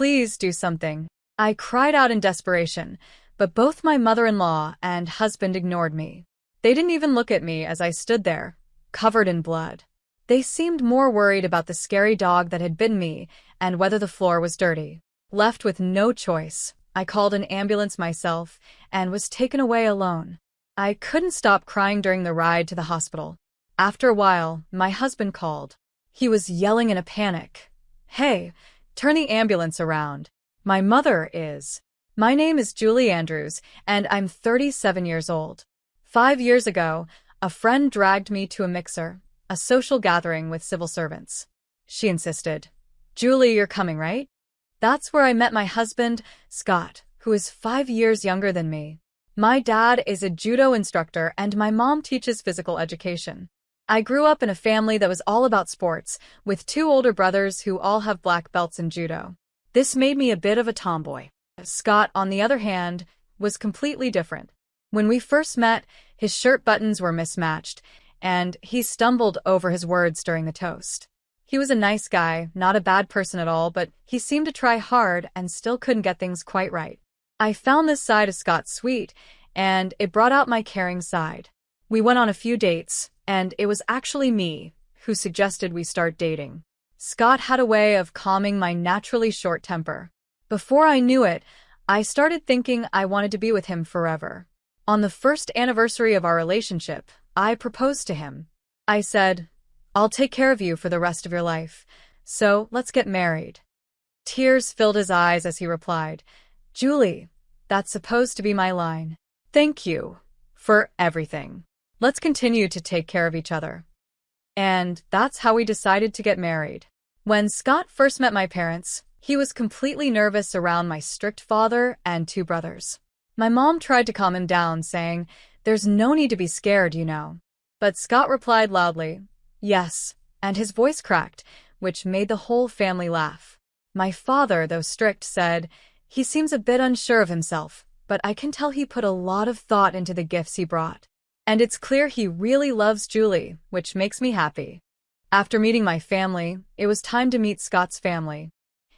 Please do something. I cried out in desperation, but both my mother-in-law and husband ignored me. They didn't even look at me as I stood there, covered in blood. They seemed more worried about the scary dog that had bitten me and whether the floor was dirty. Left with no choice, I called an ambulance myself and was taken away alone. I couldn't stop crying during the ride to the hospital. After a while, my husband called. He was yelling in a panic. "Hey, turn the ambulance around. My mother is." My name is Julie Andrews, and I'm 37 years old. 5 years ago, a friend dragged me to a mixer, a social gathering with civil servants. She insisted, "Julie, you're coming, right?" That's where I met my husband, Scott, who is 5 years younger than me. My dad is a judo instructor and my mom teaches physical education. I grew up in a family that was all about sports, with 2 older brothers who all have black belts in judo. This made me a bit of a tomboy. Scott, on the other hand, was completely different. When we first met, his shirt buttons were mismatched, and he stumbled over his words during the toast. He was a nice guy, not a bad person at all, but he seemed to try hard and still couldn't get things quite right. I found this side of Scott sweet, and it brought out my caring side. We went on a few dates, and it was actually me who suggested we start dating. Scott had a way of calming my naturally short temper. Before I knew it, I started thinking I wanted to be with him forever. On the first anniversary of our relationship, I proposed to him. I said, "I'll take care of you for the rest of your life, so let's get married." Tears filled his eyes as he replied, "Julie, that's supposed to be my line. Thank you for everything. Let's continue to take care of each other." And that's how we decided to get married. When Scott first met my parents, he was completely nervous around my strict father and 2 brothers. My mom tried to calm him down, saying, "There's no need to be scared, you know." But Scott replied loudly, "Yes," and his voice cracked, which made the whole family laugh. My father, though strict, said, "He seems a bit unsure of himself, but I can tell he put a lot of thought into the gifts he brought. And it's clear he really loves Julie, which makes me happy." After meeting my family, it was time to meet Scott's family.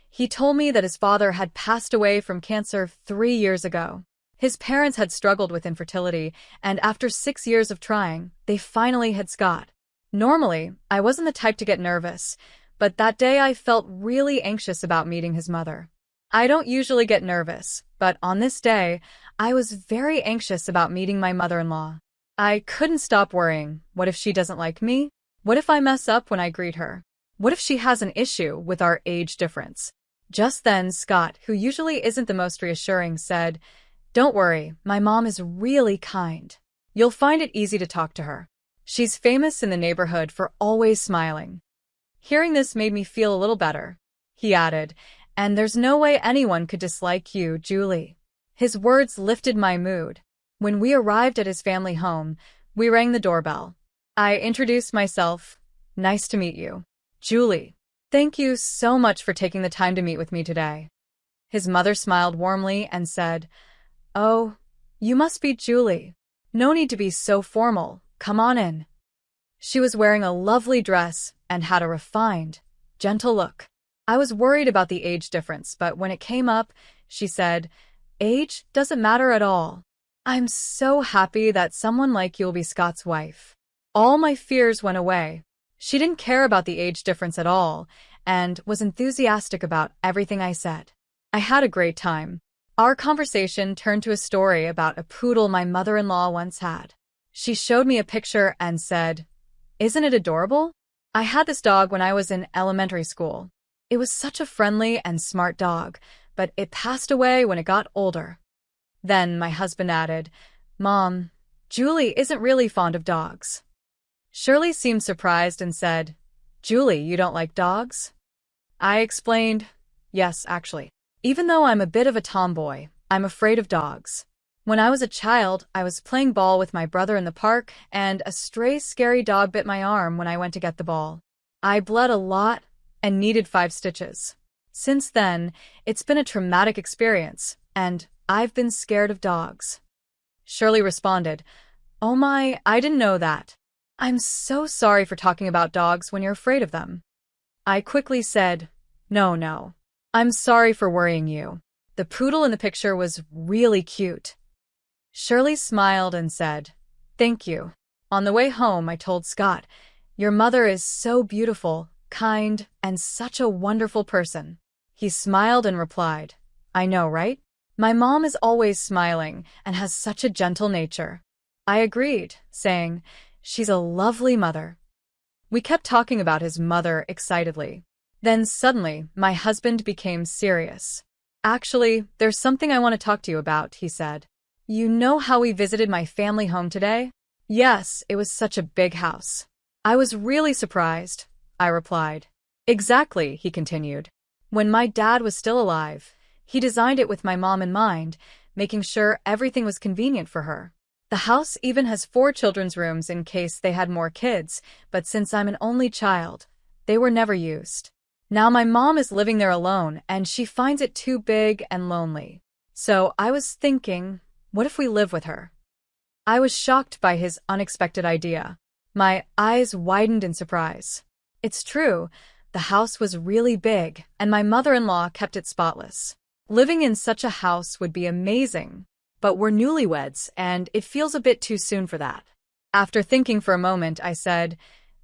He told me that his father had passed away from cancer 3 years ago. His parents had struggled with infertility, and after 6 years of trying, they finally had Scott. Normally, I wasn't the type to get nervous, but that day I felt really anxious about meeting his mother. I don't usually get nervous, but on this day, I was very anxious about meeting my mother-in-law. I couldn't stop worrying. What if she doesn't like me? What if I mess up when I greet her? What if she has an issue with our age difference? Just then, Scott, who usually isn't the most reassuring, said, "Don't worry, my mom is really kind. You'll find it easy to talk to her. She's famous in the neighborhood for always smiling." Hearing this made me feel a little better. He added, "And there's no way anyone could dislike you, Julie." His words lifted my mood. When we arrived at his family home, we rang the doorbell. I introduced myself. "Nice to meet you, Julie. Thank you so much for taking the time to meet with me today." His mother smiled warmly and said, "Oh, you must be Julie. No need to be so formal. Come on in." She was wearing a lovely dress and had a refined, gentle look. I was worried about the age difference, but when it came up, she said, "Age doesn't matter at all. I'm so happy that someone like you will be Scott's wife." All my fears went away. She didn't care about the age difference at all and was enthusiastic about everything I said. I had a great time. Our conversation turned to a story about a poodle my mother-in-law once had. She showed me a picture and said, "Isn't it adorable? I had this dog when I was in elementary school. It was such a friendly and smart dog, but it passed away when it got older." Then my husband added, "Mom, Julie isn't really fond of dogs." Shirley seemed surprised and said, "Julie, you don't like dogs?" I explained, "Yes, actually. Even though I'm a bit of a tomboy, I'm afraid of dogs. When I was a child, I was playing ball with my brother in the park, and a stray scary dog bit my arm when I went to get the ball. I bled a lot and needed 5 stitches. Since then, it's been a traumatic experience, and I've been scared of dogs." Shirley responded, "Oh my, I didn't know that. I'm so sorry for talking about dogs when you're afraid of them." I quickly said, No, I'm sorry for worrying you. The poodle in the picture was really cute. Shirley smiled and said, Thank you. On the way home, I told Scott, Your mother is so beautiful, kind, and such a wonderful person. He smiled and replied, I know, right? My mom is always smiling and has such a gentle nature. I agreed, saying, She's a lovely mother. We kept talking about his mother excitedly. Then suddenly, my husband became serious. Actually, there's something I want to talk to you about, he said. You know how we visited my family home today? Yes, it was such a big house. I was really surprised, I replied. Exactly, he continued. When my dad was still alive, he designed it with my mom in mind, making sure everything was convenient for her. The house even has 4 children's rooms in case they had more kids, but since I'm an only child, they were never used. Now my mom is living there alone, and she finds it too big and lonely. So I was thinking, what if we live with her? I was shocked by his unexpected idea. My eyes widened in surprise. It's true, the house was really big, and my mother-in-law kept it spotless. Living in such a house would be amazing, but we're newlyweds, and it feels a bit too soon for that. After thinking for a moment, I said,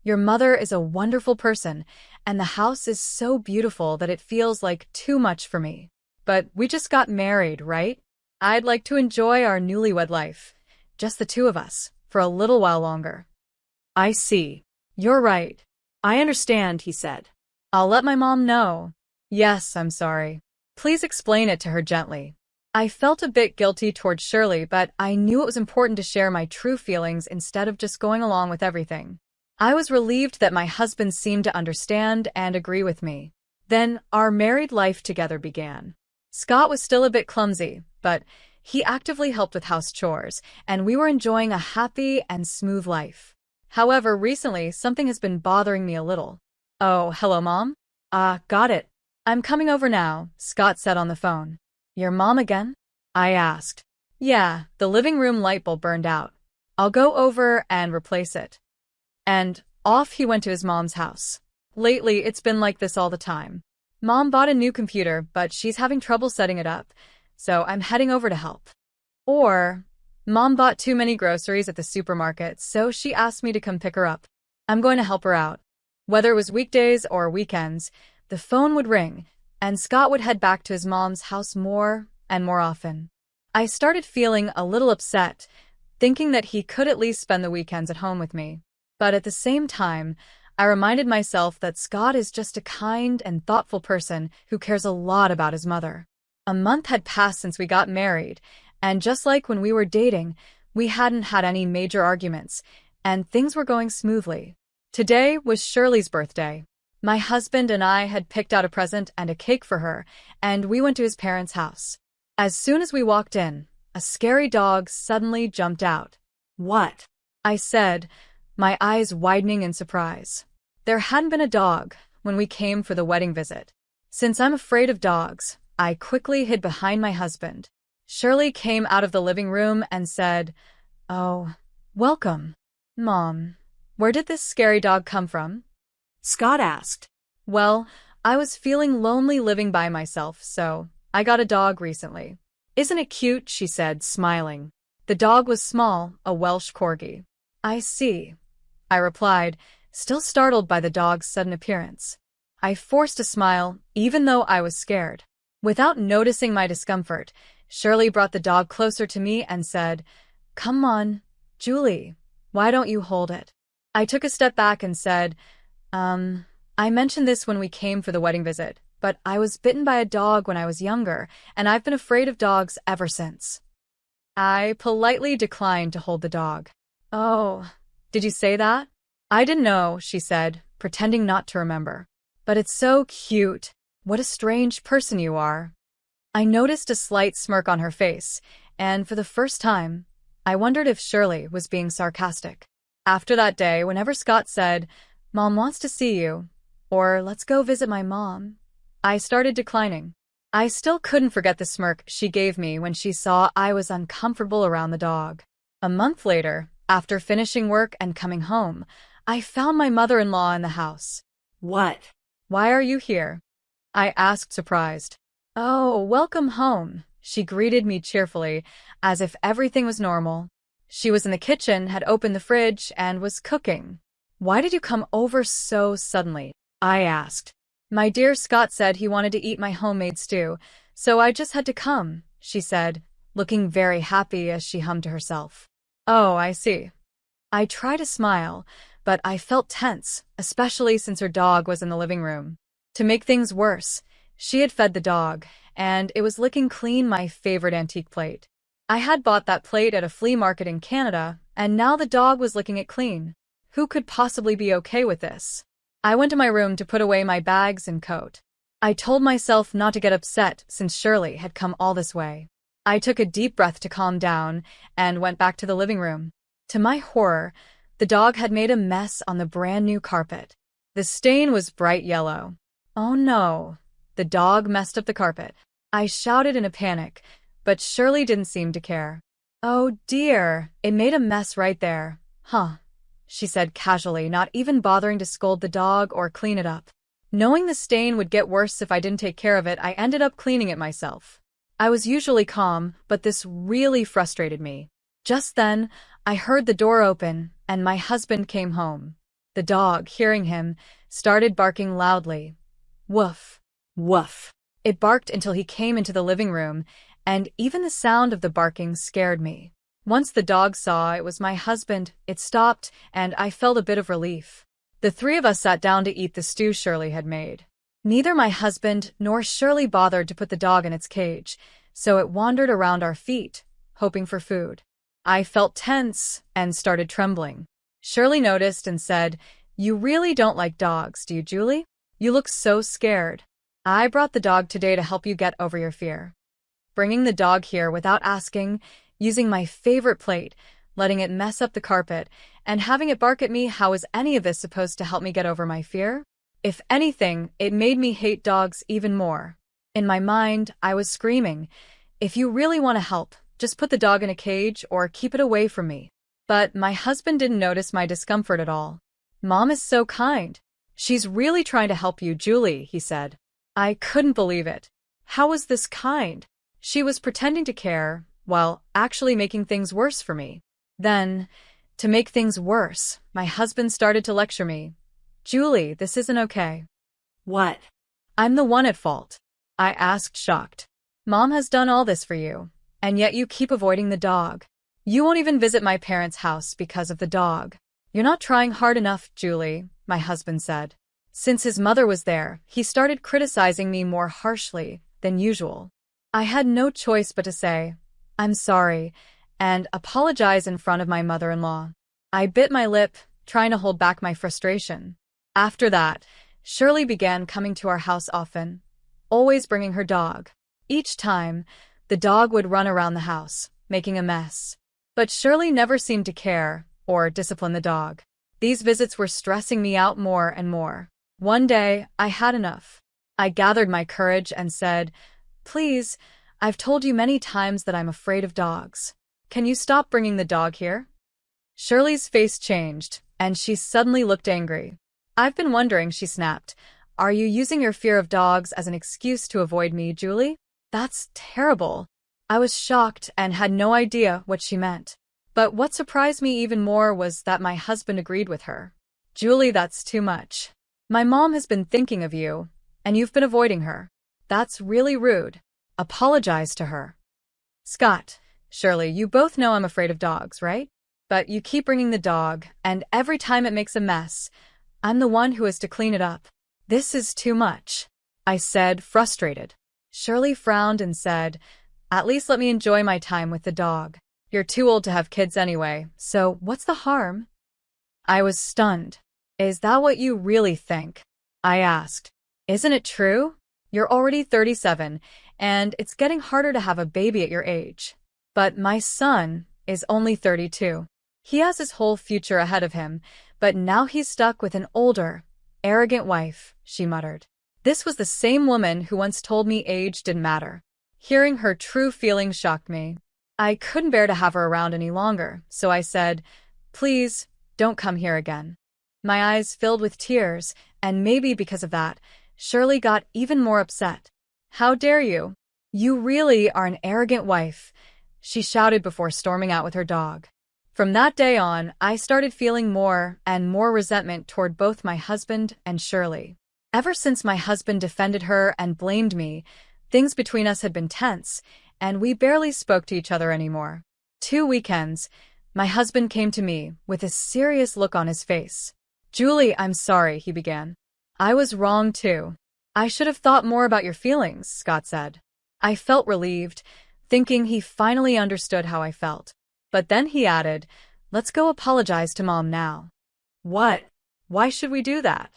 Your mother is a wonderful person, and the house is so beautiful that it feels like too much for me. But we just got married, right? I'd like to enjoy our newlywed life, just the 2 of us, for a little while longer. I see. You're right. I understand, he said. I'll let my mom know. Yes, I'm sorry. Please explain it to her gently. I felt a bit guilty towards Shirley, but I knew it was important to share my true feelings instead of just going along with everything. I was relieved that my husband seemed to understand and agree with me. Then our married life together began. Scott was still a bit clumsy, but he actively helped with house chores, and we were enjoying a happy and smooth life. However, recently, something has been bothering me a little. Oh, hello, Mom? Got it. I'm coming over now, Scott said on the phone. Your mom again? I asked. Yeah, the living room light bulb burned out. I'll go over and replace it. And off he went to his mom's house. Lately, it's been like this all the time. Mom bought a new computer, but she's having trouble setting it up, so I'm heading over to help. Or, Mom bought too many groceries at the supermarket, so she asked me to come pick her up. I'm going to help her out. Whether it was weekdays or weekends, the phone would ring, and Scott would head back to his mom's house more and more often. I started feeling a little upset, thinking that he could at least spend the weekends at home with me. But at the same time, I reminded myself that Scott is just a kind and thoughtful person who cares a lot about his mother. A month had passed since we got married, and just like when we were dating, we hadn't had any major arguments, and things were going smoothly. Today was Shirley's birthday. My husband and I had picked out a present and a cake for her, and we went to his parents' house. As soon as we walked in, a scary dog suddenly jumped out. What? I said, my eyes widening in surprise. There hadn't been a dog when we came for the wedding visit. Since I'm afraid of dogs, I quickly hid behind my husband. Shirley came out of the living room and said, Oh, welcome. Mom, where did this scary dog come from? Scott asked. Well, I was feeling lonely living by myself, so I got a dog recently. Isn't it cute? She said, smiling. The dog was small, a Welsh corgi. I see, I replied, still startled by the dog's sudden appearance. I forced a smile, even though I was scared. Without noticing my discomfort, Shirley brought the dog closer to me and said, Come on, Julie, why don't you hold it? I took a step back and said, I mentioned this when we came for the wedding visit, but I was bitten by a dog when I was younger, and I've been afraid of dogs ever since. I politely declined to hold the dog. Oh, did you say that? I didn't know, she said, pretending not to remember. But it's so cute. What a strange person you are. I noticed a slight smirk on her face, and for the first time, I wondered if Shirley was being sarcastic. After that day, whenever Scott said, Mom wants to see you, or let's go visit my mom, I started declining. I still couldn't forget the smirk she gave me when she saw I was uncomfortable around the dog. A month later, after finishing work and coming home, I found my mother-in-law in the house. What? Why are you here? I asked, surprised. Oh, welcome home. She greeted me cheerfully, as if everything was normal. She was in the kitchen, had opened the fridge, and was cooking. Why did you come over so suddenly? I asked. My dear Scott said he wanted to eat my homemade stew, so I just had to come, she said, looking very happy as she hummed to herself. Oh, I see. I tried to smile, but I felt tense, especially since her dog was in the living room. To make things worse, she had fed the dog, and it was licking clean my favorite antique plate. I had bought that plate at a flea market in Canada, and now the dog was licking it clean. Who could possibly be okay with this? I went to my room to put away my bags and coat. I told myself not to get upset since Shirley had come all this way. I took a deep breath to calm down and went back to the living room. To my horror, the dog had made a mess on the brand new carpet. The stain was bright yellow. Oh no, the dog messed up the carpet. I shouted in a panic, but Shirley didn't seem to care. Oh dear, it made a mess right there. Huh, she said casually, not even bothering to scold the dog or clean it up. Knowing the stain would get worse if I didn't take care of it, I ended up cleaning it myself. I was usually calm, but this really frustrated me. Just then, I heard the door open, and my husband came home. The dog, hearing him, started barking loudly. Woof, woof. It barked until he came into the living room, and even the sound of the barking scared me. Once the dog saw it was my husband, it stopped, and I felt a bit of relief. The three of us sat down to eat the stew Shirley had made. Neither my husband nor Shirley bothered to put the dog in its cage, so it wandered around our feet, hoping for food. I felt tense and started trembling. Shirley noticed and said, "You really don't like dogs, do you, Julie? You look so scared. I brought the dog today to help you get over your fear." Bringing the dog here without asking, using my favorite plate, letting it mess up the carpet, and having it bark at me, how is any of this supposed to help me get over my fear? If anything, it made me hate dogs even more. In my mind, I was screaming, if you really want to help, just put the dog in a cage or keep it away from me. But my husband didn't notice my discomfort at all. Mom is so kind. She's really trying to help you, Julie, he said. I couldn't believe it. How was this kind? She was pretending to care, while actually making things worse for me. Then, to make things worse, my husband started to lecture me. Julie, this isn't okay. What? I'm the one at fault. I asked, shocked. Mom has done all this for you, and yet you keep avoiding the dog. You won't even visit my parents' house because of the dog. You're not trying hard enough, Julie, my husband said. Since his mother was there, he started criticizing me more harshly than usual. I had no choice but to say, I'm sorry, and apologize in front of my mother-in-law. I bit my lip, trying to hold back my frustration. After that, Shirley began coming to our house often, always bringing her dog. Each time, the dog would run around the house, making a mess. But Shirley never seemed to care or discipline the dog. These visits were stressing me out more and more. One day, I had enough. I gathered my courage and said, Please, I've told you many times that I'm afraid of dogs. Can you stop bringing the dog here? Shirley's face changed, and she suddenly looked angry. I've been wondering, she snapped. Are you using your fear of dogs as an excuse to avoid me, Julie? That's terrible. I was shocked and had no idea what she meant. But what surprised me even more was that my husband agreed with her. Julie, that's too much. My mom has been thinking of you, and you've been avoiding her. That's really rude. Apologize to her. Scott, Shirley, you both know I'm afraid of dogs, right? But you keep bringing the dog, and every time it makes a mess, I'm the one who has to clean it up. This is too much, I said, frustrated. Shirley frowned and said, At least let me enjoy my time with the dog. You're too old to have kids anyway, so what's the harm? I was stunned. Is that what you really think? I asked. Isn't it true? You're already 37, and it's getting harder to have a baby at your age. But my son is only 32. He has his whole future ahead of him, but now he's stuck with an older, arrogant wife, she muttered. This was the same woman who once told me age didn't matter. Hearing her true feelings shocked me. I couldn't bear to have her around any longer, so I said, Please, don't come here again. My eyes filled with tears, and maybe because of that, Shirley got even more upset. "How dare you? You really are an arrogant wife," she shouted before storming out with her dog. From that day on, I started feeling more and more resentment toward both my husband and Shirley. Ever since my husband defended her and blamed me, things between us had been tense, and we barely spoke to each other anymore. 2 weekends, my husband came to me with a serious look on his face. "Julie, I'm sorry," he began. "I was wrong too. I should have thought more about your feelings," Scott said. I felt relieved, thinking he finally understood how I felt. But then he added, "Let's go apologize to Mom now." "What? Why should we do that?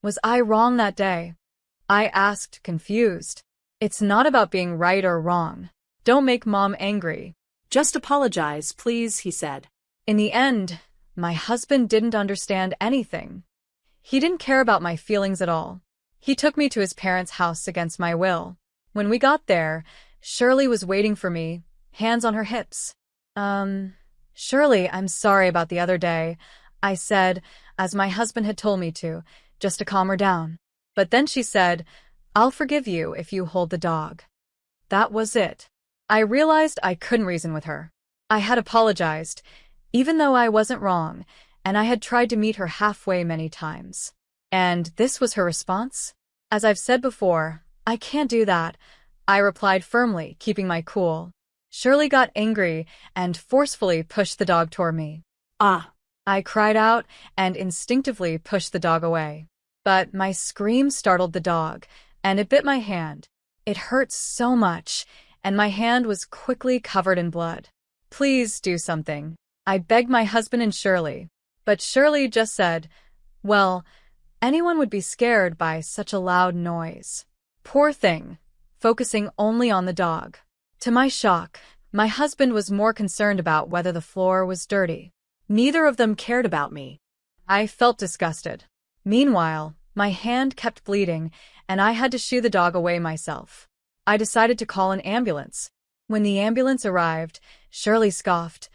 Was I wrong that day?" I asked, confused. "It's not about being right or wrong. Don't make Mom angry. Just apologize, please," he said. In the end, my husband didn't understand anything. He didn't care about my feelings at all. He took me to his parents' house against my will. When we got there, Shirley was waiting for me, hands on her hips. Shirley, I'm sorry about the other day," I said, as my husband had told me to, just to calm her down. But then she said, "I'll forgive you if you hold the dog." That was it. I realized I couldn't reason with her. I had apologized, even though I wasn't wrong, and I had tried to meet her halfway many times. And this was her response? "As I've said before, I can't do that," I replied firmly, keeping my cool. Shirley got angry and forcefully pushed the dog toward me. "Ah!" I cried out and instinctively pushed the dog away. But my scream startled the dog, and it bit my hand. It hurt so much, and my hand was quickly covered in blood. "Please do something," I begged my husband and Shirley. But Shirley just said, "Well, anyone would be scared by such a loud noise." Poor thing, focusing only on the dog. To my shock, my husband was more concerned about whether the floor was dirty. Neither of them cared about me. I felt disgusted. Meanwhile, my hand kept bleeding, and I had to shoo the dog away myself. I decided to call an ambulance. When the ambulance arrived, Shirley scoffed,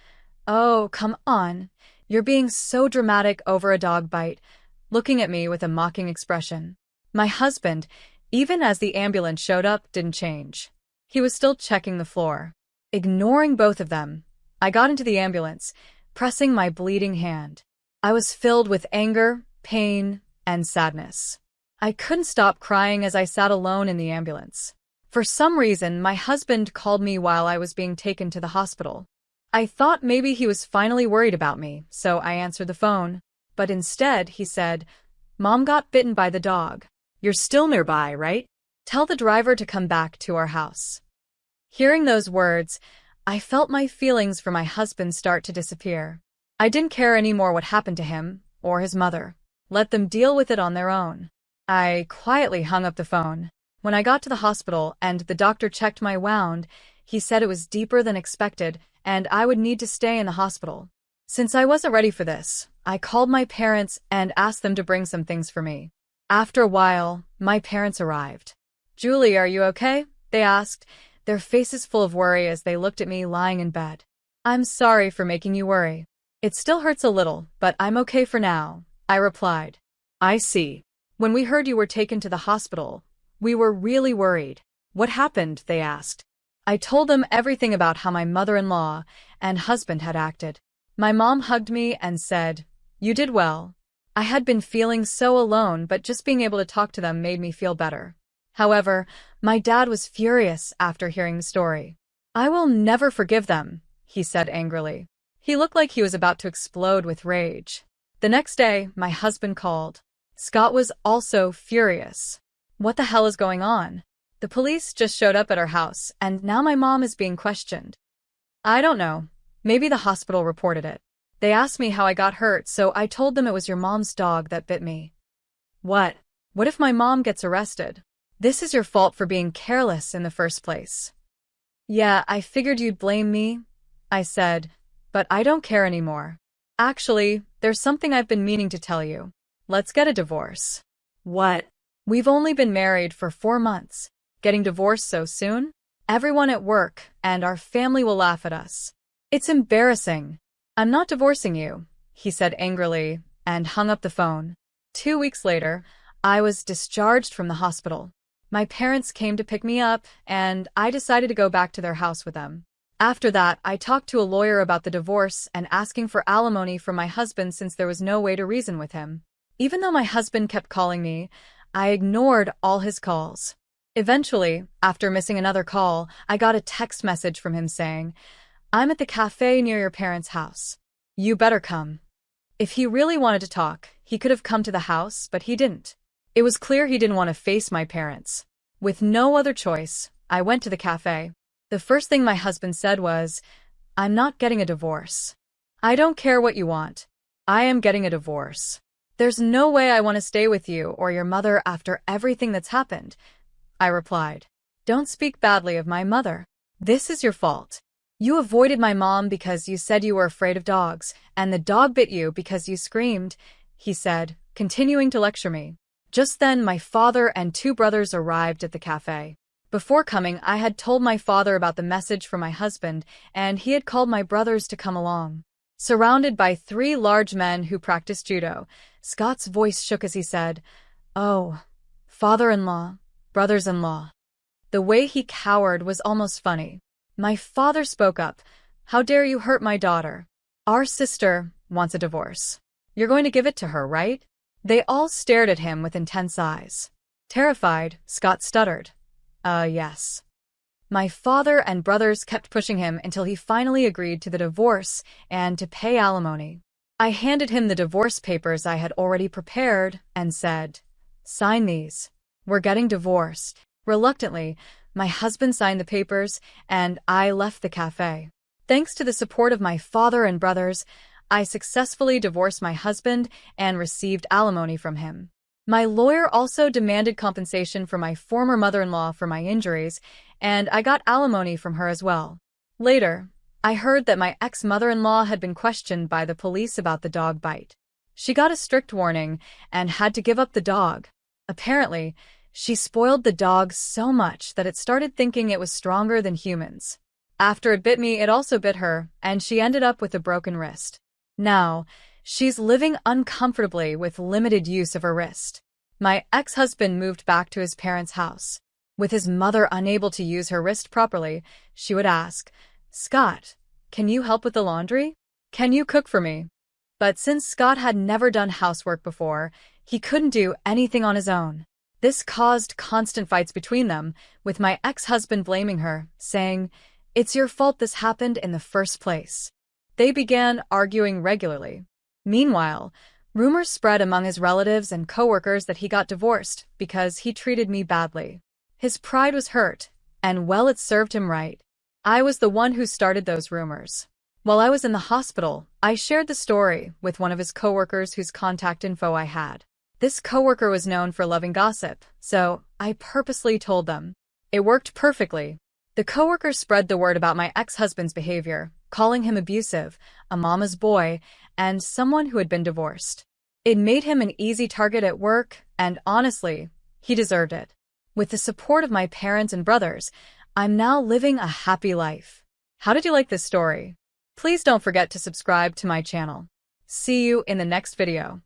"Oh, come on. You're being so dramatic over a dog bite," looking at me with a mocking expression. My husband, even as the ambulance showed up, didn't change. He was still checking the floor. Ignoring both of them, I got into the ambulance, pressing my bleeding hand. I was filled with anger, pain, and sadness. I couldn't stop crying as I sat alone in the ambulance. For some reason, my husband called me while I was being taken to the hospital. I thought maybe he was finally worried about me, so I answered the phone. But instead, he said, "Mom got bitten by the dog. You're still nearby, right? Tell the driver to come back to our house." Hearing those words, I felt my feelings for my husband start to disappear. I didn't care anymore what happened to him or his mother. Let them deal with it on their own. I quietly hung up the phone. When I got to the hospital and the doctor checked my wound, he said it was deeper than expected and I would need to stay in the hospital. Since I wasn't ready for this, I called my parents and asked them to bring some things for me. After a while, my parents arrived. "Julie, are you okay?" they asked, their faces full of worry as they looked at me lying in bed. "I'm sorry for making you worry. It still hurts a little, but I'm okay for now," I replied. "I see. When we heard you were taken to the hospital, we were really worried." "What happened?" they asked. I told them everything about how my mother-in-law and husband had acted. My mom hugged me and said, "You did well." I had been feeling so alone, but just being able to talk to them made me feel better. However, my dad was furious after hearing the story. "I will never forgive them," he said angrily. He looked like he was about to explode with rage. The next day, my husband called. Scott was also furious. "What the hell is going on? The police just showed up at our house, and now my mom is being questioned." "I don't know. Maybe the hospital reported it. They asked me how I got hurt, so I told them it was your mom's dog that bit me." "What? What if my mom gets arrested? This is your fault for being careless in the first place." "Yeah, I figured you'd blame me," I said, "but I don't care anymore. Actually, there's something I've been meaning to tell you. Let's get a divorce." "What?" "We've only been married for 4 months. Getting divorced so soon? Everyone at work and our family will laugh at us. It's embarrassing." "I'm not divorcing you," he said angrily, and hung up the phone. 2 weeks later, I was discharged from the hospital. My parents came to pick me up, and I decided to go back to their house with them. After that, I talked to a lawyer about the divorce and asking for alimony from my husband since there was no way to reason with him. Even though my husband kept calling me, I ignored all his calls. Eventually, after missing another call, I got a text message from him saying, "I'm at the cafe near your parents' house. You better come." If he really wanted to talk, he could have come to the house, but he didn't. It was clear he didn't want to face my parents. With no other choice, I went to the cafe. The first thing my husband said was, "I'm not getting a divorce. I don't care what you want. I am getting a divorce. There's no way I want to stay with you or your mother after everything that's happened." I replied, "Don't speak badly of my mother. This is your fault. You avoided my mom because you said you were afraid of dogs, and the dog bit you because you screamed," he said, continuing to lecture me. Just then, my father and two brothers arrived at the cafe. Before coming, I had told my father about the message from my husband, and he had called my brothers to come along. Surrounded by three large men who practiced judo, Scott's voice shook as he said, "Oh, father-in-law, brothers-in-law." The way he cowered was almost funny. My father spoke up, "How dare you hurt my daughter? Our sister wants a divorce. You're going to give it to her, right?" They all stared at him with intense eyes. Terrified, Scott stuttered, Yes." My father and brothers kept pushing him until he finally agreed to the divorce and to pay alimony. I handed him the divorce papers I had already prepared and said, "Sign these. We're getting divorced." Reluctantly, my husband signed the papers, and I left the cafe. Thanks to the support of my father and brothers, I successfully divorced my husband and received alimony from him. My lawyer also demanded compensation for my former mother-in-law for my injuries, and I got alimony from her as well. Later, I heard that my ex-mother-in-law had been questioned by the police about the dog bite. She got a strict warning and had to give up the dog. Apparently, she spoiled the dog so much that it started thinking it was stronger than humans. After it bit me, it also bit her, and she ended up with a broken wrist. Now, she's living uncomfortably with limited use of her wrist. My ex-husband moved back to his parents' house. With his mother unable to use her wrist properly, she would ask, "Scott, can you help with the laundry? Can you cook for me?" But since Scott had never done housework before, he couldn't do anything on his own. This caused constant fights between them, with my ex-husband blaming her, saying, "It's your fault this happened in the first place." They began arguing regularly. Meanwhile, rumors spread among his relatives and coworkers that he got divorced because he treated me badly. His pride was hurt, and well, it served him right. I was the one who started those rumors. While I was in the hospital, I shared the story with one of his coworkers whose contact info I had. This coworker was known for loving gossip, so I purposely told them. It worked perfectly. The coworker spread the word about my ex-husband's behavior, calling him abusive, a mama's boy, and someone who had been divorced. It made him an easy target at work, and honestly, he deserved it. With the support of my parents and brothers, I'm now living a happy life. How did you like this story? Please don't forget to subscribe to my channel. See you in the next video.